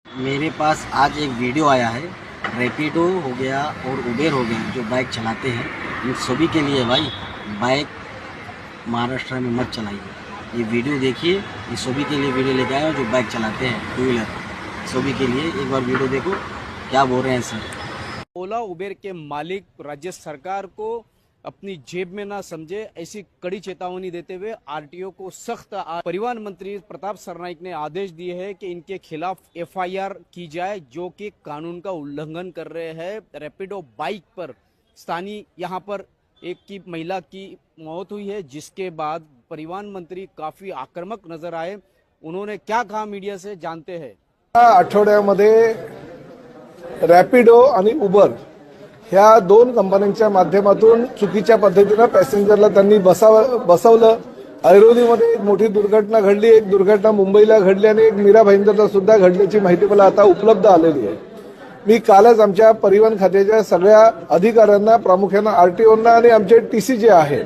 मेरे पास आज एक वीडियो आया है। रैपिडो हो गया और उबेर हो गया, जो बाइक चलाते हैं इन सभी के लिए भाई, बाइक महाराष्ट्र में मत चलाइए। ये वीडियो देखिए, ये सभी के लिए वीडियो लेके आया हूँ जो बाइक चलाते हैं, टू व्हीलर सभी के लिए। एक बार वीडियो देखो क्या बोल रहे हैं सर। ओला उबेर के मालिक राज्य सरकार को अपनी जेब में ना समझे, ऐसी कड़ी चेतावनी देते हुए आरटीओ को सख्त परिवहन मंत्री प्रताप सरनाईक ने आदेश दिए हैं कि इनके खिलाफ एफआईआर की जाए, जो कि कानून का उल्लंघन कर रहे हैं। रैपिडो बाइक पर स्थानीय यहाँ पर एक की महिला की मौत हुई है, जिसके बाद परिवहन मंत्री काफी आक्रामक नजर आए। उन्होंने क्या कहा मीडिया से, जानते हैं। आठवड्यामध्ये रॅपिडो आणि उबर ह्या दोन कंपन्यांच्या माध्यमातून चुकीच्या पद्धतीने पॅसेंजरला त्यांनी बसवलं। ऐरोलीमध्ये एक मोठी दुर्घटना घडली, एक दुर्घटना मुंबईला घडली आणि एक मीरा भाईंदरला सुद्धा घडल्याची माहिती मला आता उपलब्ध आलेली आहे। मी कालच आमच्या परिवहन खात्याच्या सगळ्या अधिकाऱ्यांना, प्रामुख्याने आरटीओना आणि आमचे टीसी जे आहेत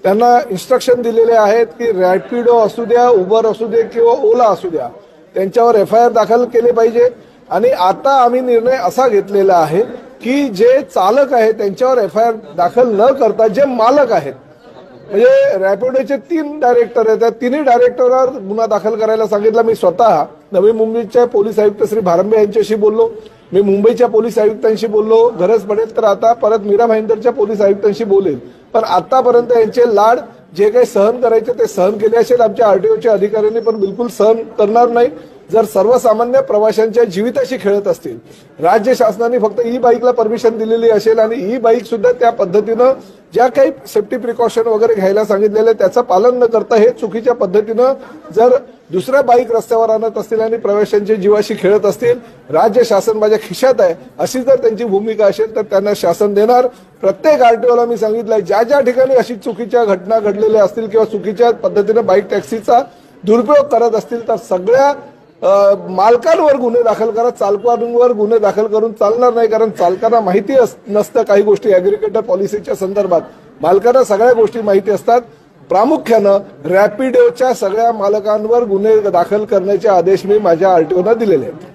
त्यांना इन्स्ट्रक्शन दिलेले आहेत की रॅपिडो असू द्या, उबर असू दे किंवा ओला असू द्या, त्यांच्यावर एफआयआर दाखल केले पाहिजे। आणि आता आम्ही निर्णय असा घेतलेला आहे की जे चालक आहेत त्यांच्यावर एफआयआर दाखल न करता जे मालक आहेत, म्हणजे रॅपिडोचे 3 डायरेक्टर आहेत, त्या तिन्ही डायरेक्टरवर गुन्हा दाखल करायला सांगितला। मी स्वतः नवी मुंबईच्या पोलीस आयुक्त श्री भारंबे यांच्याशी बोललो, मी मुंबईच्या पोलीस आयुक्तांशी बोललो, गरज पडेल तर आता परत मीरा भाईंदरच्या पोलीस आयुक्तांशी बोलेल। पण आतापर्यंत यांचे लाड जे काही सहन करायचे ते सहन केले असेल आमच्या आरटीओच्या अधिकाऱ्यांनी, पण बिलकुल सहन करणार नाही। जर सर्वसामान्य प्रवाशांच्या जीविताशी खेळत असतील, राज्य शासनाने फक्त ई बाईकला परमिशन दिलेली असेल आणि ई बाईक सुद्धा त्या पद्धतीनं ज्या काही सेफ्टी प्रिकॉशन वगैरे घ्यायला सांगितलेले त्याचं पालन न करता हे चुकीच्या पद्धतीनं जर दुसऱ्या बाईक रस्त्यावर आणत असतील आणि प्रवाशांच्या जीवाशी खेळत असतील, राज्य शासन माझ्या खिशात आहे अशी जर त्यांची भूमिका असेल तर त्यांना शासन देणार। प्रत्येक आरटीओला मी सांगितलंय, ज्या ज्या ठिकाणी अशी चुकीच्या घटना घडलेल्या असतील किंवा चुकीच्या पद्धतीनं बाईक टॅक्सीचा दुरुपयोग करत असतील तर सगळ्या मालकांवर गुन्हे दाखल करा, चालकांवर गुन्हे दाखल करून चालणार नाही। कारण चालकांना माहिती नसतं काही गोष्टी, ॲग्रीकल्चर पॉलिसीच्या संदर्भात मालकांना सगळ्या गोष्टी माहिती असतात। प्रामुख्यानं रॅपिडोच्या सगळ्या मालकांवर गुन्हे दाखल करण्याचे आदेश मी माझ्या आरटीओना दिलेले आहेत।